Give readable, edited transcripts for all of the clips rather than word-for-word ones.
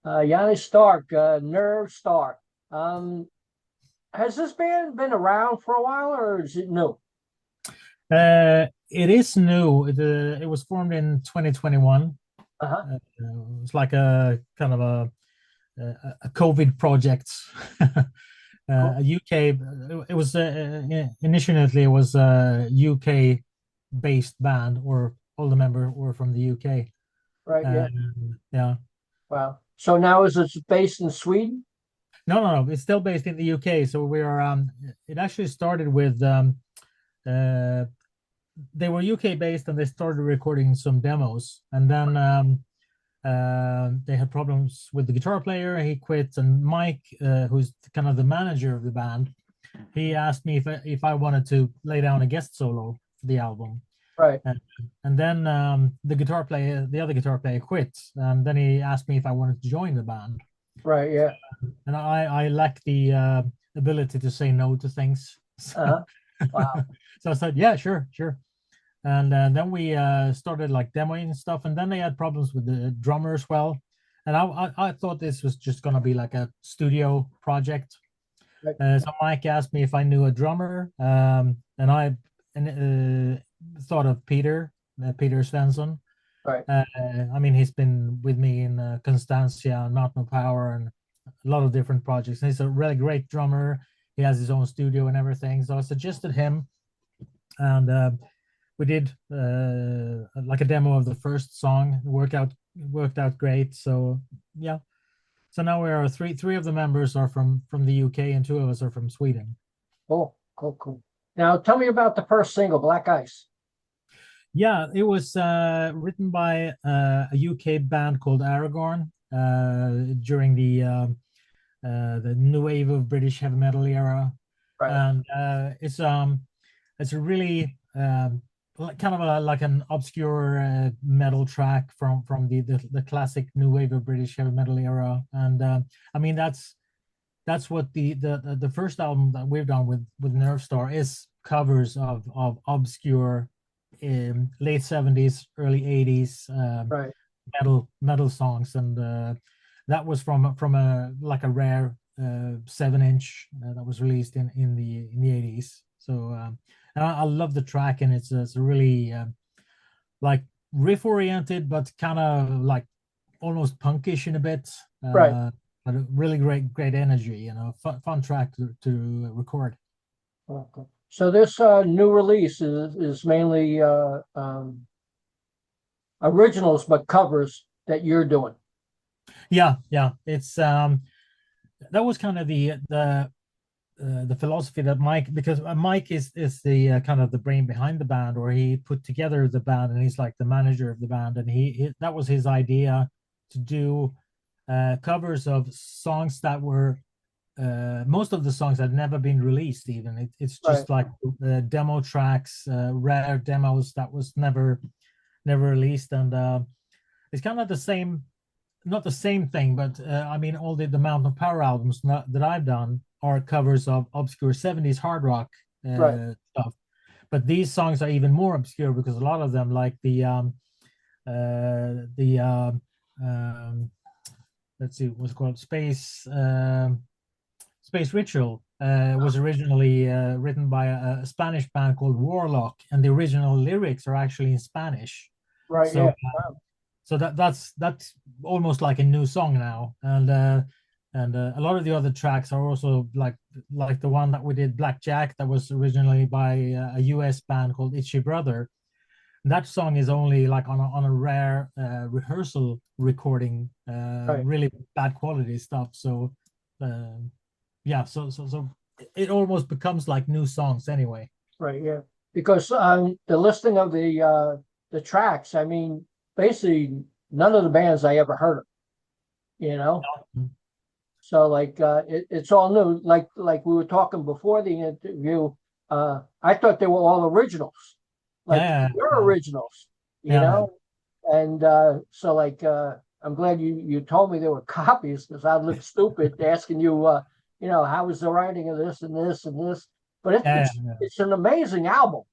Janne Stark, Nerve Star. Um, has this band been around for a while, or is it new? It is new. It was formed in 2021. Uh-huh. It's like a kind of a COVID project. Cool. A UK. It was initially it was a UK based band, or all the members were from the UK. Right. Yeah. Yeah. Wow. So now is it based in Sweden? No. It's still based in the UK. So we are. It actually started with uh, they were UK based and they started recording some demos, and then they had problems with the guitar player. He quit, and Mike, who's kind of the manager of the band, he asked me if I wanted to lay down a guest solo for the album. Right. And, and then the other guitar player quit, and then he asked me if I wanted to join the band. Right. Yeah. And I lack the ability to say no to things. Uh-huh. Wow. So I said, yeah, sure. And then we started like demoing stuff, and then they had problems with the drummer as well. And I thought this was just gonna be like a studio project. Right. So Mike asked me if I knew a drummer, and I thought of Peter Svensson. Right. I mean, he's been with me in Constantia, Not No Power, and a lot of different projects. And he's a really great drummer. He has his own studio and everything. So I suggested him, and we did like a demo of the first song. Worked out great. So yeah. So now we are three of the members are from the UK, and two of us are from Sweden. Cool. Cool. Cool. Now tell me about the first single, Black Ice. Yeah, it was written by a UK band called Aragorn during the new wave of British heavy metal era, Right. and it's a really kind of like an obscure metal track from the classic new wave of British heavy metal era, and I mean that's what the first album that we've done with Nerve Star is covers of obscure late 70s, early 80s Right. metal songs, and that was from a like a rare 7-inch that was released in the 80s. So and I love the track, and it's a really like riff oriented, but kind of like almost punkish in a bit. Right. Uh, but a really great energy, fun track to record. Okay. So this new release is mainly originals, but covers that you're doing. Yeah. It's that was kind of the philosophy that Mike, because Mike is the kind of the brain behind the band, or he put together the band, and he's like the manager of the band, and he that was his idea to do covers of songs that were most of the songs had never been released. Even it's Right. just like demo tracks, rare demos that was never released, and it's kind of the same, not the same thing, but I mean, all the Mountain of Power albums that I've done are covers of obscure 70s hard rock Right. stuff. But these songs are even more obscure because a lot of them, like the let's see, what's it called, Space Ritual, was originally written by a Spanish band called Warlock, and the original lyrics are actually in Spanish. Right. So Yeah. Wow. so that's almost like a new song now, and a lot of the other tracks are also like the one that we did, Blackjack, that was originally by a US band called Itchy Brother. And that song is only like on a rare rehearsal recording, Right. really bad quality stuff. So uh, yeah, so it almost becomes like new songs anyway. Right. Yeah. Because the listing of the tracks, I mean, basically none of the bands I ever heard of, you know. So like it's all new. Like we were talking before the interview, I thought they were all originals, like Yeah, your yeah, originals, you yeah, know. And so like I'm glad you told me there were copies because I'd look stupid asking you, how was the writing of this and this and this. But it, yeah, it's yeah. it's an amazing album.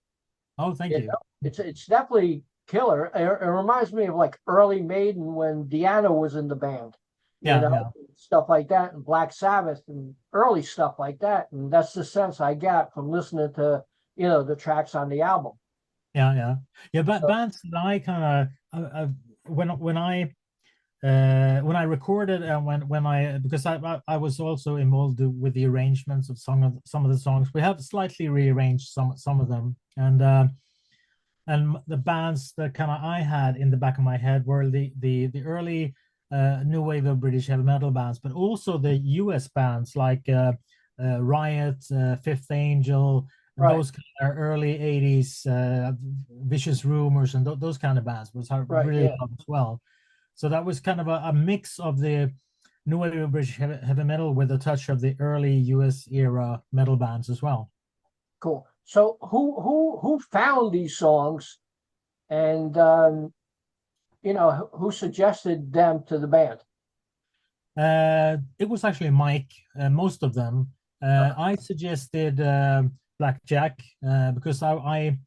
Oh, thank You you. know, it's definitely killer. It reminds me of like early Maiden when Deanna was in the band. you know, yeah, stuff like that, and Black Sabbath and early stuff like that. And that's the sense I got from listening to, the tracks on the album. yeah. But So, bands that I kind of when I recorded and when I because I was also involved with the arrangements of some of the songs. We have slightly rearranged some of them, and the bands that kind of I had in the back of my head were the early new wave of British heavy metal bands, but also the US bands like Riot, Fifth Angel, and right, those kind of early 80s Vicious Rumors and those kind of bands was I right, really yeah, loved as well. So that was kind of a mix of the new wave of British heavy metal with a touch of the early US era metal bands as well. cool. So who found these songs, and who suggested them to the band? It was actually Mike, most of them. I suggested Blackjack because the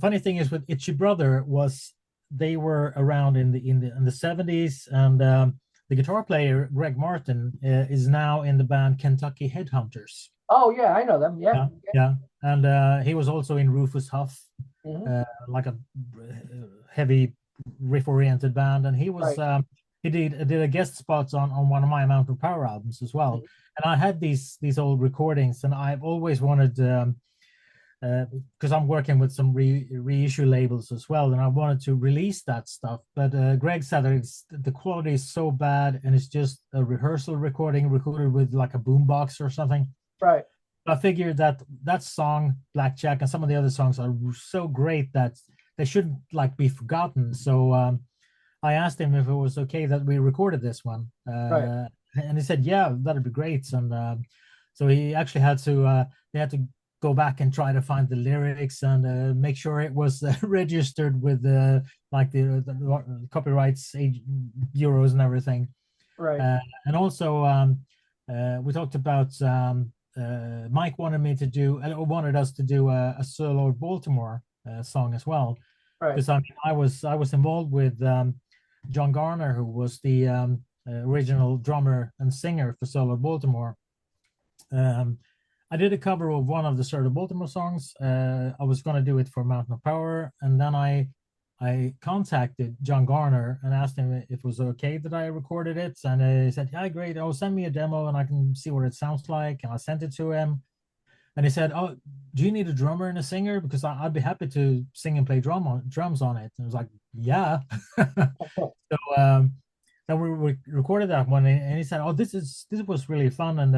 funny thing is with Itchy Brother was they were around in the 70s, and the guitar player Greg Martin is now in the band Kentucky Headhunters. Oh yeah, I know them. Yeah, Yeah, and he was also in Rufus Huff, hmm like a heavy riff-oriented band, and he was right. he did a guest spots on one of my Amount of Power albums as well. Mhm. And I had these old recordings, and I've always wanted because I'm working with some reissue labels as well, and I wanted to release that stuff. But Greg said that the quality is so bad, and it's just a rehearsal recording recorded with like a boombox or something. Right. I figured that song Blackjack and some of the other songs are so great that they shouldn't like be forgotten. So I asked him if it was okay that we recorded this one, Right. and he said, "Yeah, that'd be great." And so he actually had to they had to go back and try to find the lyrics and make sure it was registered with like the copyrights euros and everything. Right. And also we talked about Mike wanted us to do a Sir Lord Baltimore song as well, Right. because I was involved with John Garner, who was the original drummer and singer for Sir Lord Baltimore. I did a cover of one of the Sir Lord Baltimore songs. I was going to do it for Mountain of Power, and then I contacted John Garner and asked him if it was okay that I recorded it, and he said, "Yeah, great. Oh, send me a demo and I can see what it sounds like." And I sent it to him, and he said, "Oh, do you need a drummer and a singer? Because I'd be happy to sing and play drums on it." And I was like, "Yeah." So then we recorded that one, and he said, "Oh, this was really fun, and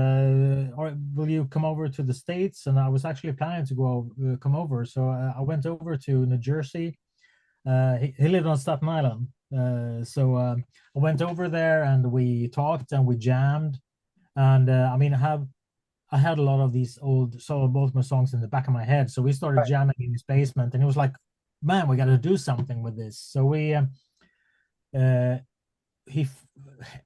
will you come over to the States?" And I was actually planning to come over, so I went over to New Jersey. He lived on Staten Island, so I went over there and we talked and we jammed. And I mean, I had a lot of these old solo Baltimore songs in the back of my head, so we started Right. jamming in his basement, and it was like, man, we got to do something with this. So we uh, he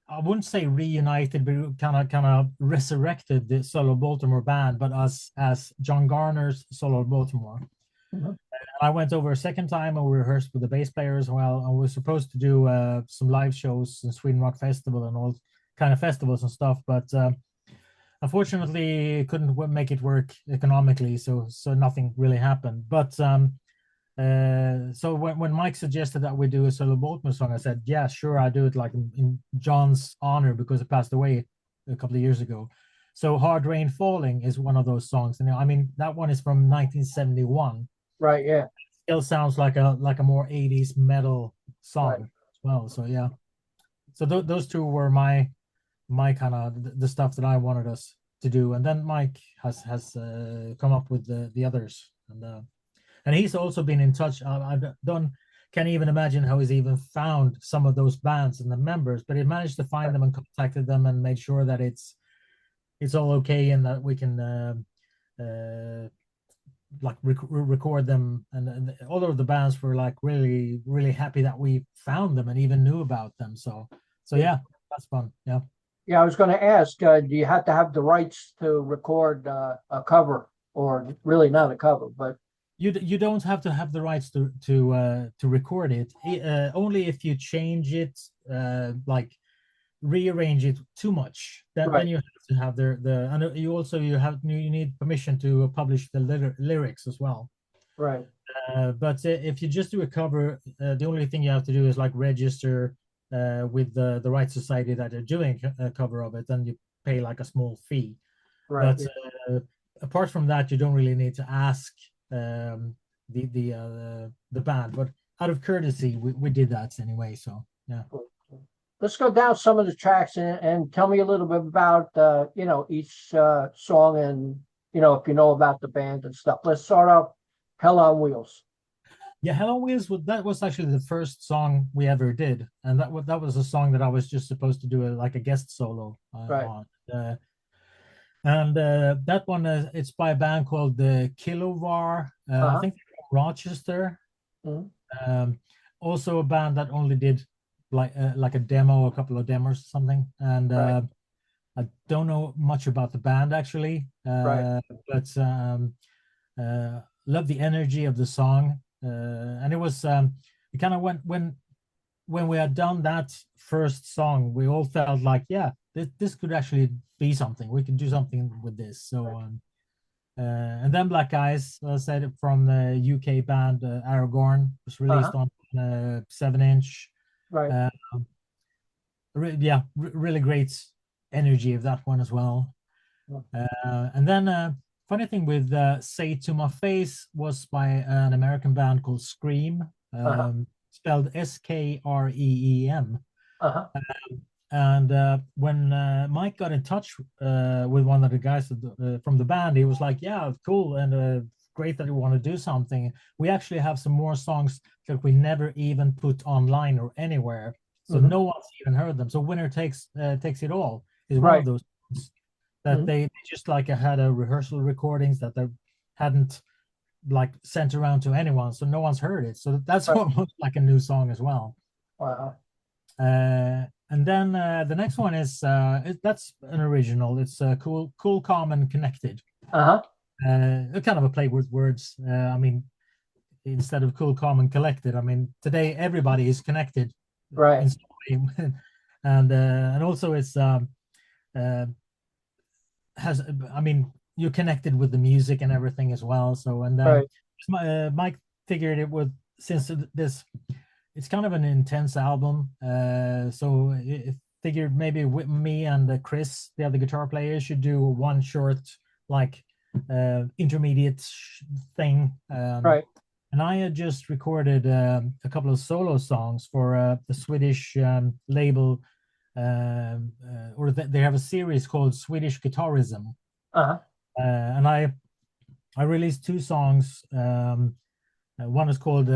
I wouldn't say reunited, but kind of resurrected the solo Baltimore band, but as John Garner's solo Baltimore. Mhm. I went over a second time and we rehearsed with the bass player as well. And we were supposed to do some live shows in Sweden Rock Festival and all kind of festivals and stuff, but unfortunately couldn't make it work economically, so nothing really happened. But so when Mike suggested that we do a solo Baltimore song, I said, "Yeah, sure, I do it like in John's honor because he passed away a couple of years ago." So "Hard Rain Falling" is one of those songs, and I mean that one is from 1971. Right. Yeah. Still sounds like a more 80s metal Right. song as well. So yeah, so those two were my kind of the stuff that I wanted us to do, and then Mike has come up with the others, and he's also been in touch. I've done can't even imagine how he's even found some of those bands and the members, but he managed to find them and contacted them and made sure that it's all okay and that we can like record them, and all of the bands were like really happy that we found them and even knew about them. So Yeah. yeah, that's fun. Yeah. Yeah. I was going to ask, do you have to have the rights to record a cover, or really not a cover, but You don't have to have the rights to record it. Only if you change it, like rearrange it too much, then Right. you have to have and you need permission to publish the lyrics as well. Right. But if you just do a cover, the only thing you have to do is like register with the right society that are doing a cover of it, then you pay like a small fee. Right. But apart from that, you don't really need to ask the band. But out of courtesy, we did that anyway. So yeah. Let's go down some of the tracks and tell me a little bit about each song and if you know about the band and stuff. Let's start off Hell on Wheels. Yeah, Hello Wheels, that was actually the first song we ever did, and that was a song that I was just supposed to do like a guest solo Right. on. And that one, it's by a band called the Kilovar. I think they're from Rochester. Mhm. Also a band that only did like a demo, a couple of demos or something. And Right. I don't know much about the band actually, Right. but love the energy of the song. And it was it kind of when we had done that first song, we all felt like, yeah, this could actually be something. We could do something with this. So, and then RockEyez, said from the UK band Aragorn, was released on 7-inch. Right. Really great energy of that one as well. And then funny thing with Say It to My Face was by an American band called Skreem, spelled Skreem. And when Mike got in touch with one of the guys from the band, he was like, yeah, cool, and great that you want to do something. We actually have some more songs that we never even put online or anywhere, so no one's even heard them. So Winner Takes It All is one of those songs that they just like had a rehearsal recordings that they hadn't like sent around to anyone, so no one's heard it. So that's almost like a new song as well. Wow. And then the next one is that's an original. It's cool, calm, and connected. Kind of a play with words. I mean, instead of cool, calm, and collected, I mean, today everybody is connected, right? And also it's has, I mean, you're connected with the music and everything as well. So and Mike figured it would, since it's kind of an intense album, so it figured maybe with me and Chris, the other guitar player, should do one short like intermediate thing. And I had just recorded a couple of solo songs for the Swedish label, or they have a series called Swedish Guitarism. And I released two songs. One is called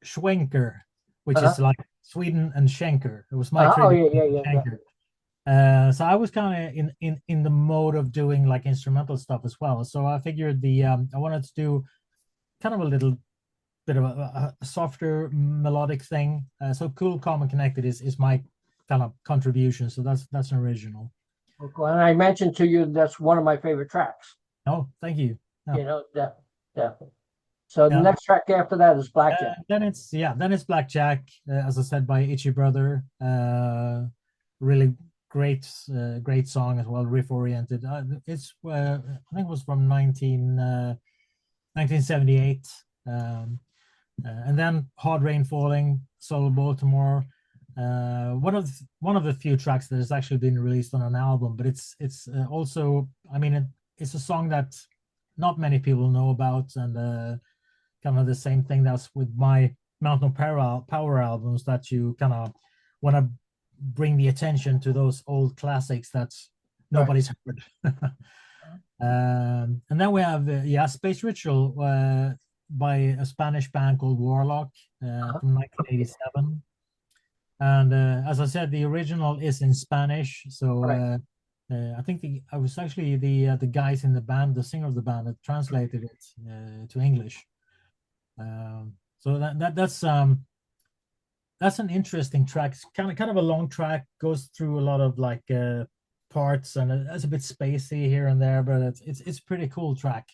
Schwenker, which is like Sweden and Schenker. It was my Schenker. So I was kind of in the mode of doing like instrumental stuff as well. So I figured I wanted to do kind of a little bit of a softer melodic thing. So Cool, Calm, and Connected is my kind of contribution. So that's an original. Okay. And I mentioned to you that's one of my favorite tracks. Oh, thank you. Oh. You know, definitely. So the next track after that is Blackjack. Then it's Blackjack, as I said, by Itchy Brother. Really great song as well, riff oriented. It's I think it was from 1978. And then Hard Rain Falling, Sir Lord Baltimore. One of the few tracks that has actually been released on an album, but it's also, I mean, it's a song that not many people know about, and kind of the same thing that's with my Mountain Power albums, that you kind of want to bring the attention to those old classics that nobody's heard. And then we have Space Ritual by a Spanish band called Warlock from 1987. And as I said, the original is in Spanish, so I think I was actually the guys in the band, the singer of the band, that translated it to English. So that's an interesting track. It's kind of a long track, goes through a lot of like parts, and it's a bit spacey here and there, but it's pretty cool track.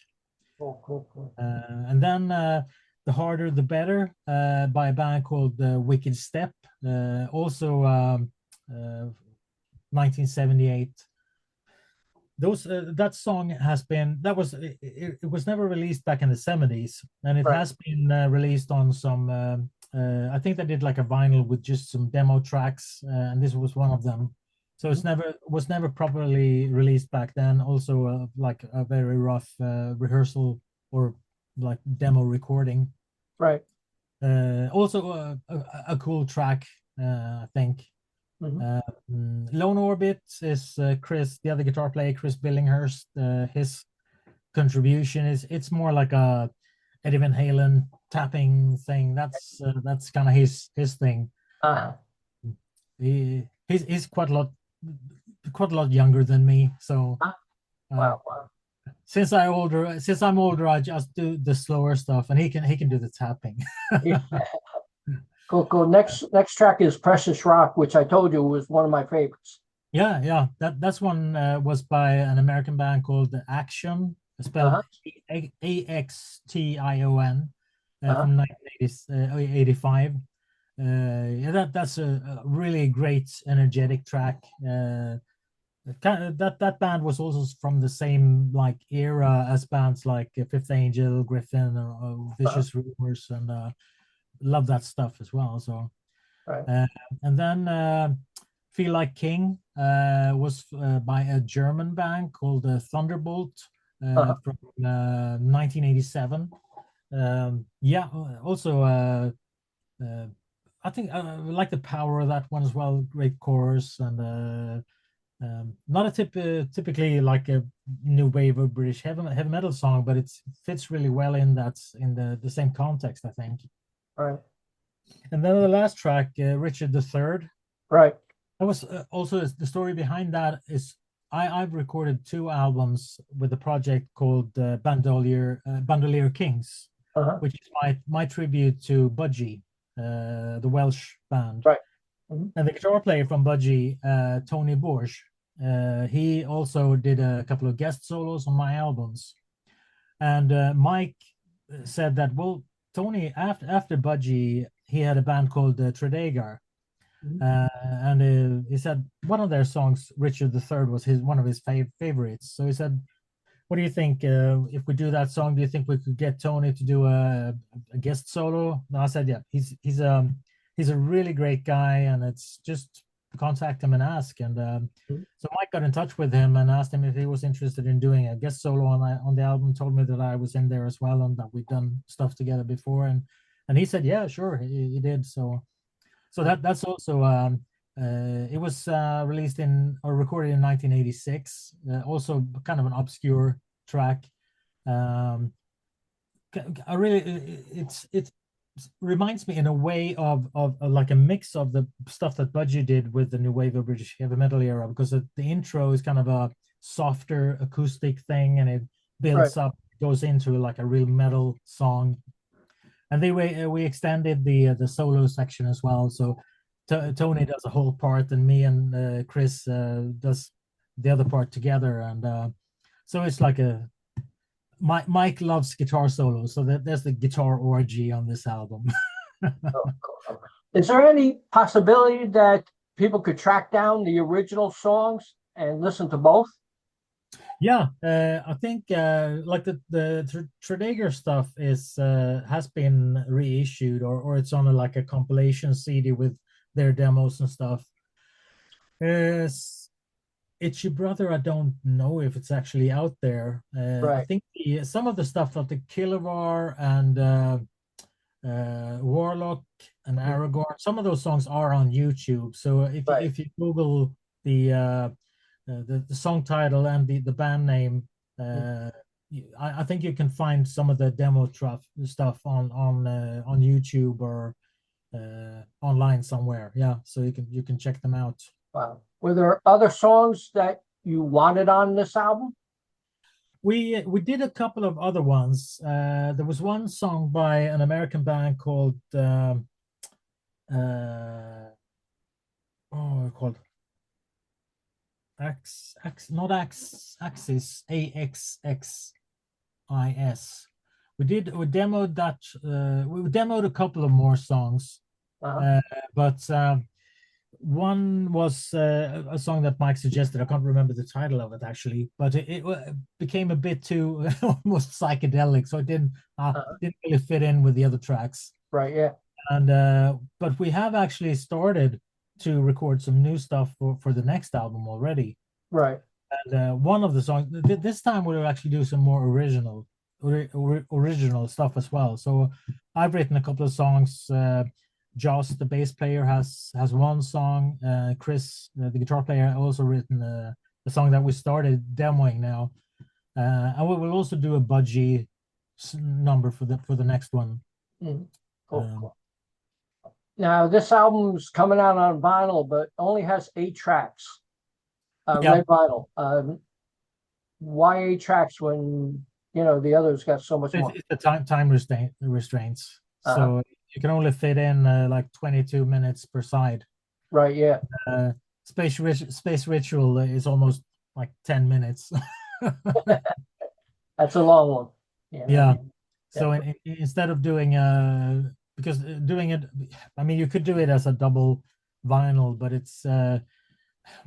Cool. And then The Harder the Better by a band called Wicked Step, also 1978. That song has been it was never released back in the 70s, and it Right. has been released on some I think they did like a vinyl with just some demo tracks, and this was one of them. So it's was never properly released back then. Also, like a very rough rehearsal or like demo recording. Right. Also, a cool track, I think. Lone Orbit is Chris, the other guitar player, Chris Billinghurst. His contribution is it's more like a Eddie Van Halen tapping thing. That's kind of his thing. He's quite a lot younger than me. So Wow. since I'm older, I just do the slower stuff, and he can do the tapping. Yeah. Cool. Next track is Precious Rock, which I told you was one of my favorites. Yeah. That's one was by an American band called Action, spelled Axtion, from 1985. Yeah, that's a really great, energetic track. That band was also from the same like era as bands like Fifth Angel, Griffin, or Vicious Rumors, and love that stuff as well. So, and then Feel Like King was by a German band called Thunderbolt from 1987. Yeah, also I think I like the power of that one as well. Great chorus and not a typically like a new wave of British heavy metal song, but it fits really well in the same context, I think. Right. And then the last track, Richard III. Right. That was also the story behind that is I've recorded 2 albums with a project called Bandolier Kings, which is my tribute to Budgie, the Welsh band. Right. And the guitar player from Budgie, Tony Borsch, he also did a couple of guest solos on my albums. And Mike said that, well, Tony, after Budgie, he had a band called Tredegar. And he said one of their songs, Richard III, was one of his favorites. So he said, what do you think if we do that song? Do you think we could get Tony to do a guest solo? And I said, yeah, he's a really great guy, and it's just contact him and ask. And so Mike got in touch with him and asked him if he was interested in doing a guest solo on the album. Told me that I was in there as well and that we'd done stuff together before, and he said, yeah, sure, he did. So that's also it was released or recorded in 1986. Also kind of an obscure track. I really it reminds me in a way of like a mix of the stuff that Budgie did with the new wave of British heavy metal era, because the intro is kind of a softer acoustic thing, and it builds up, goes into like a real metal song. And we extended the solo section as well. So Tony does a whole part, and me and Chris does the other part together. And so it's like Mike loves guitar solos, so there's the guitar orgy on this album. Cool. Is there any possibility that people could track down the original songs and listen to both? Yeah, I think like the Tredegar stuff has been reissued, or it's on like a compilation CD with their demos and stuff. It's Your Brother. I don't know if it's actually out there. I think some of the stuff that the Kilovar and Warlock and Aragorn, some of those songs are on YouTube. So if you Google the song title and the band name, I think you can find some of the demo stuff on YouTube or online somewhere. Yeah, so you can check them out. Wow. Were there other songs that you wanted on this album? We did a couple of other ones. There was one song by an American band called called Axis, AXXIS. We demoed that. We demoed a couple of more songs, but One was a song that Mike suggested. I can't remember the title of it actually, but it became a bit too almost psychedelic, so it Uh, didn't really fit in with the other tracks. right. Yeah. And but we have actually started to record some new stuff for the next album already. Right. And one of the songs this time we'll actually do some more original stuff as well. So I've written a couple of songs. Joss, the bass player, has one song. Chris, the guitar player, also written a song that we started demoing now. And we will also do a budgie number for the next one. Mm. Cool. Um, Cool. Now this album's coming out on vinyl, but only has 8 tracks. yeah, Red vinyl. Why 8 tracks when the others got so much more? it's the time restraints. Uh-huh. So you can only fit in like 22 minutes per side. Right. Yeah. Uh, Space Ritual is almost like 10 minutes. That's a long one. You know. Yeah. Yeah. So instead of doing because doing it, I mean, you could do it as a double vinyl, but it's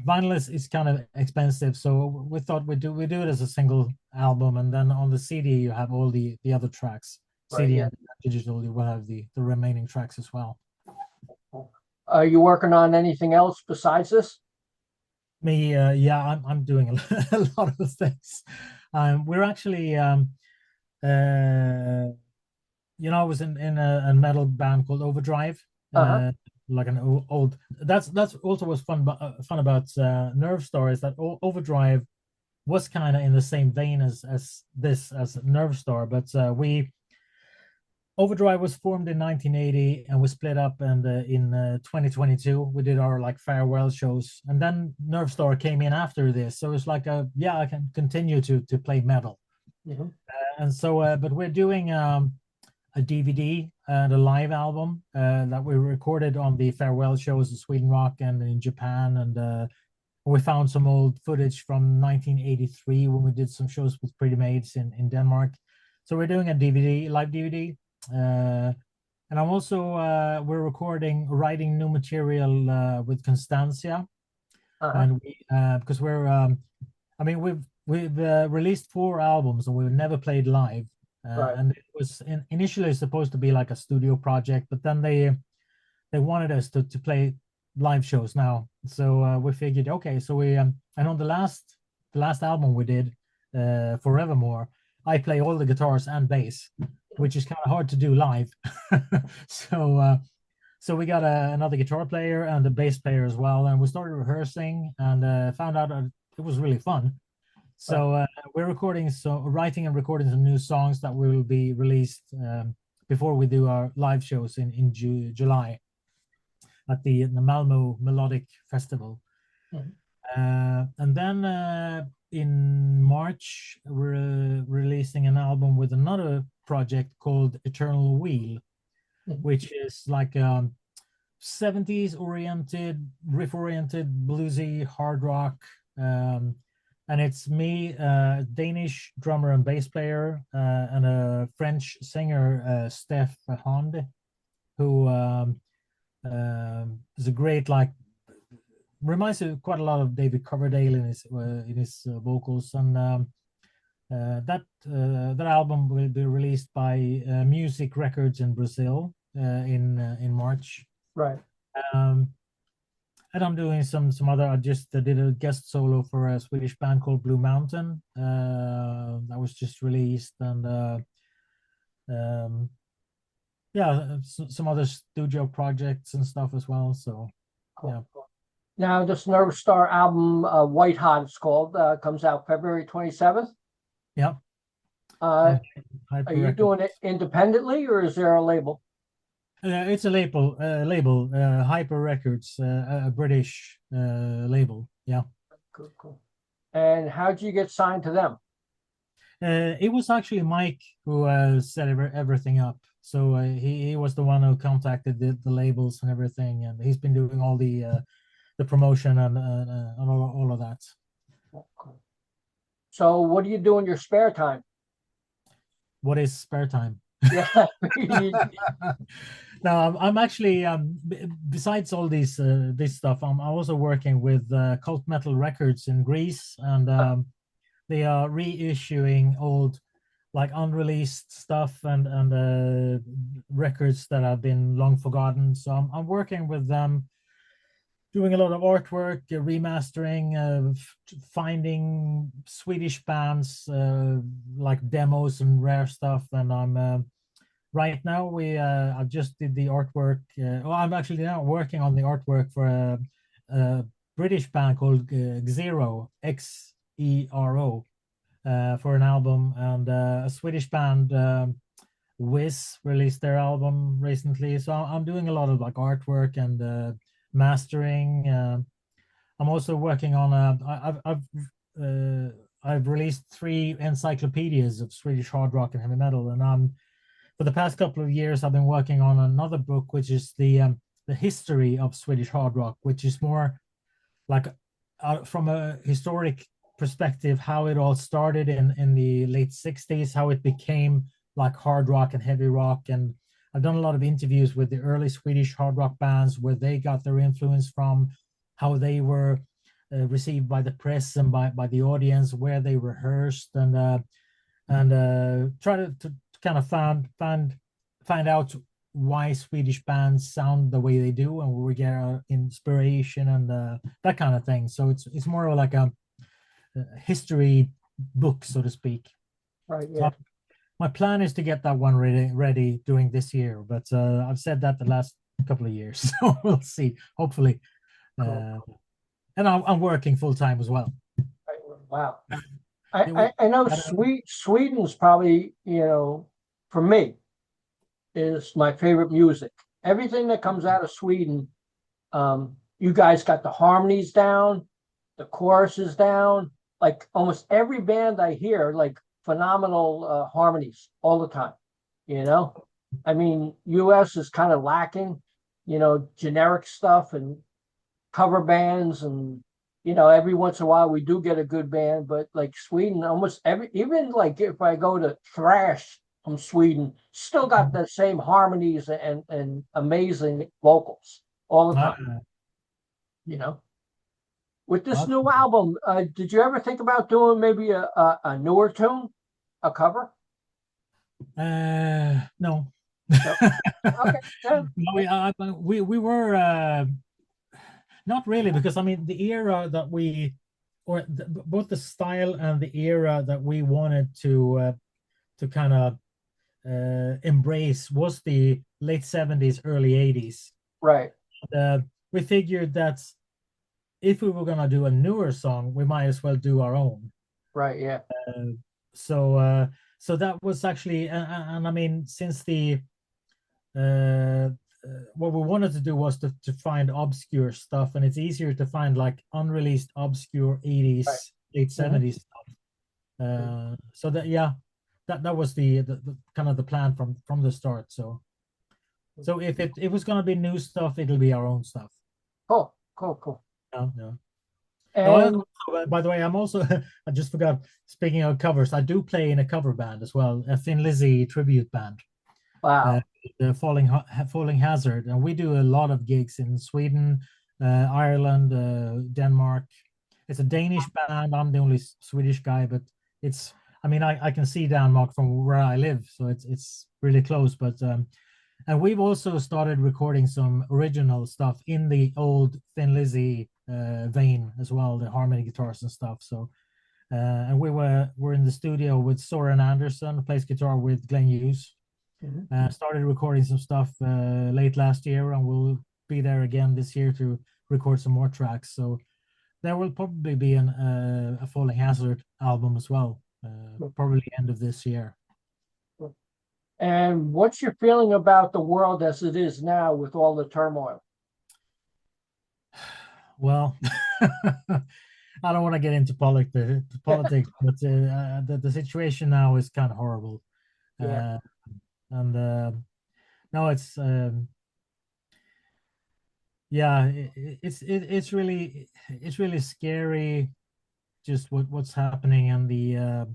vinyl is kind of expensive. So we thought we do it as a single album, and then on the CD you have all the other tracks. Right. CD Yeah. and digital, you will have the remaining tracks as well. Are you working on anything else besides this? Me, yeah, I'm doing a lot of things. We're actually, I was in a metal band called Overdrive, Uh-huh. like an old. That's also was fun about Nerve Star is that Overdrive was kind of in the same vein as Nerve Star, but we Overdrive was formed in 1980 and we split up, and in 2022 we did our like farewell shows, and then Nerve Star came in after this, so it's like yeah, I can continue to play metal. Mhm. And so but we're doing a DVD and a live album that we recorded on the farewell shows in Sweden Rock and in Japan, and we found some old footage from 1983 when we did some shows with Pretty Maids in Denmark. So we're doing a live DVD. Uh, and I'm also we're writing new material with Constantia, Uh-huh. and because we're I mean we've released 4 albums and we've never played live, Right. and it was initially supposed to be like a studio project, but then they wanted us to play live shows now, so we figured okay, so we and on the last album we did, Forevermore, I play all the guitars and bass, which is kind of hard to do live. So we got another guitar player and a bass player as well, and we started rehearsing and found out that it was really fun. Right. So we're writing and recording some new songs that will be released before we do our live shows in July at the Malmo Melodic Festival. Mhm. And then in March, we're releasing an album with another project called Eternal Wheel, Mhm. which is like 70s oriented, riff oriented, bluesy, hard rock. And it's me, Danish drummer and bass player, and a French singer, Steph Hond, who is a great, like, reminds me quite a lot of David Coverdale in his vocals. And that album will be released by Music Records in Brazil in March. Right. And I'm doing some other. I just did a guest solo for a Swedish band called Blue Mountain that was just released, and um, yeah, some other studio projects and stuff as well. So Cool. yeah, Cool. Now this Nerve Star album, White Hot, it's called, comes out February 27th. yeah. Uh, And are Hyper you Records. doing it independently or is there a label? It's a label, Hyper Records, a British label. Yeah. Cool. Cool. And how'd you get signed to them? It was actually Mike who set everything up. So he was the one who contacted the labels and everything, and he's been doing all the promotion and all of that. Cool. So what do you do in your spare time? What is spare time? Yeah. No, I'm actually besides all these this stuff, I'm also working with Cult Metal Records in Greece, and they are reissuing old like unreleased stuff and records that have been long forgotten. So I'm working with them, doing a lot of artwork, remastering, finding Swedish bands, like demos and rare stuff. And I'm right now I just did the artwork. Well, I'm actually now working on the artwork for a British band called Xero, Xero, for an album, and a Swedish band, Wiz, released their album recently. So I'm doing a lot of like artwork and mastering. I'm also working on I've released 3 encyclopedias of Swedish hard rock and heavy metal, and for the past couple of years I've been working on another book, which is the history of Swedish hard rock, which is more like from a historic perspective, how it all started in the late 60s, how it became like hard rock and heavy rock. And I've done a lot of interviews with the early Swedish hard rock bands, where they got their influence from, how they were received by the press and by the audience, where they rehearsed, and try to kind of find out why Swedish bands sound the way they do and where we get our inspiration and that kind of thing. So it's more like a history book, so to speak. Right. So Yeah. my plan is to get that one ready during this year, but I've said that the last couple of years, so we'll see. Hopefully, Cool. and I'm working full time as well. Right. Wow. Yeah, I know gotta- Sweden's probably, for me, is my favorite music. Everything that comes out of Sweden, you guys got the harmonies down, the choruses down. Like almost every band I hear, like phenomenal harmonies all the time. You know, I mean, US is kind of lacking, generic stuff and cover bands, and every once in a while we do get a good band, but like Sweden, almost even like if I go to thrash from Sweden, still got the same harmonies and amazing vocals all the time. uh, You know, with this uh, new album, did you ever think about doing maybe a newer tune, a cover? no. No. Okay. Yeah. No, we were not really, because I mean the era that we, or both the style and the era that we wanted to kind of embrace was the late 70s, early 80s. Right. Uh, we figured that if we were gonna do a newer song, we might as well do our own. Right. Yeah. Uh, so that was actually, and I mean, since the uh, what we wanted to do was to find obscure stuff, and it's easier to find like unreleased obscure Right. 80s, late Mhm. 70s stuff. So that, yeah, that was the kind of the plan from the start. So if it was gonna be new stuff, it'll be our own stuff. Cool. Cool. Cool. Yeah, yeah. No, And by the way, I'm also I just forgot. Speaking of covers, I do play in a cover band as well, a Thin Lizzy tribute band, uh, wow. the Falling Hazard, and we do a lot of gigs in Sweden, Ireland, Denmark. It's a Danish band. I'm the only Swedish guy, but it's. I mean, I can see Denmark from where I live, so it's really close. But and we've also started recording some original stuff in the old Thin Lizzy vein as well, the harmony guitars and stuff. So and we're in the studio with Soren Anderson, who plays guitar with Glenn Hughes. Mhm. Started recording some stuff late last year, and we'll be there again this year to record some more tracks. So there will probably be a Falling Hazard album as well, probably end of this year. And what's your feeling about the world as it is now with all the turmoil? Well, I don't want to get into politics, but the situation now is kind of horrible. Yeah. Uh, and no, yeah, it's really scary, just what's happening, and the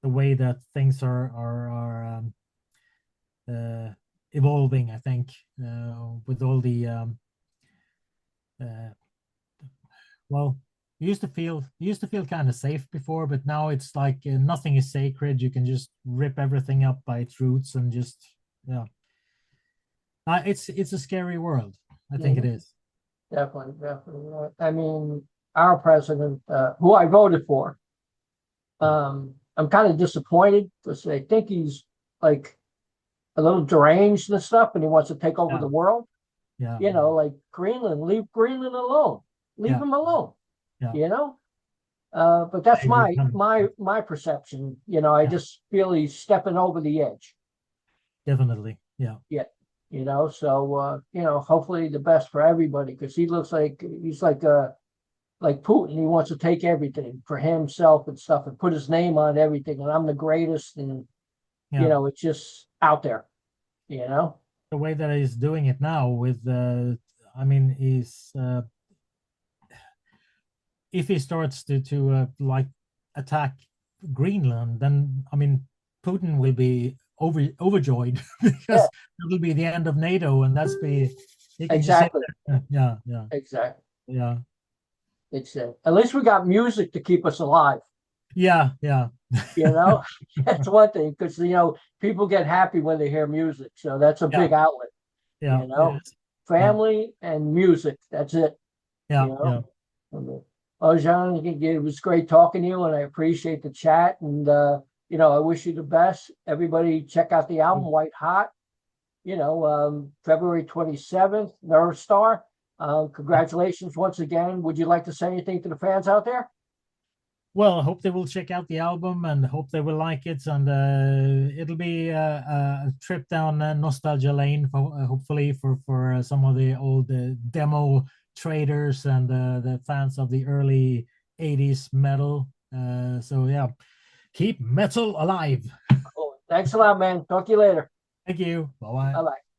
way that things are evolving, I think, with all the well, you used to feel kind of safe before, but now it's like nothing is sacred. You can just rip everything up by its roots and just yeah. It's a scary world. I think it is. Definitely, definitely. I mean, our president, who I voted for, I'm kind of disappointed because I think he's like a little deranged and stuff, and he wants to take over Yeah, the world. yeah, Like Greenland, leave Greenland alone, leave yeah, him alone. yeah. You know, but I that's agree. my perception. I Yeah, just feel he's stepping over the edge. definitely. Yeah, Yeah, so hopefully the best for everybody because he looks like he's like Putin. He wants to take everything for himself and stuff and put his name on everything. And I'm the greatest, and yeah. it's just out there. You know, The way that he's doing it now with I mean, he's if he starts to like attack Greenland, then I mean, Putin will be overjoyed yeah, because that'll be the end of NATO, and that's be he can just sit exactly, there. Yeah, yeah, exactly. yeah, It's at least we got music to keep us alive. yeah, yeah, You know, that's one thing because people get happy when they hear music, so that's a yeah, big outlet. yeah. You It know, is. Yeah, family and music. That's it. yeah, You know. yeah. Well, Jean, it was great talking to you, and I appreciate the chat. And I wish you the best. Everybody, check out the album White Hot. February 27th, Nerve Star. Congratulations once again. Would you like to say anything to the fans out there? Well, I hope they will check out the album and hope they will like it. And it'll be a trip down nostalgia lane, hopefully for some of the old demo traders and the fans of the early '80s metal. So yeah, keep metal alive. Cool. Thanks a lot, man. Talk to you later. Thank you. Bye bye. Bye bye.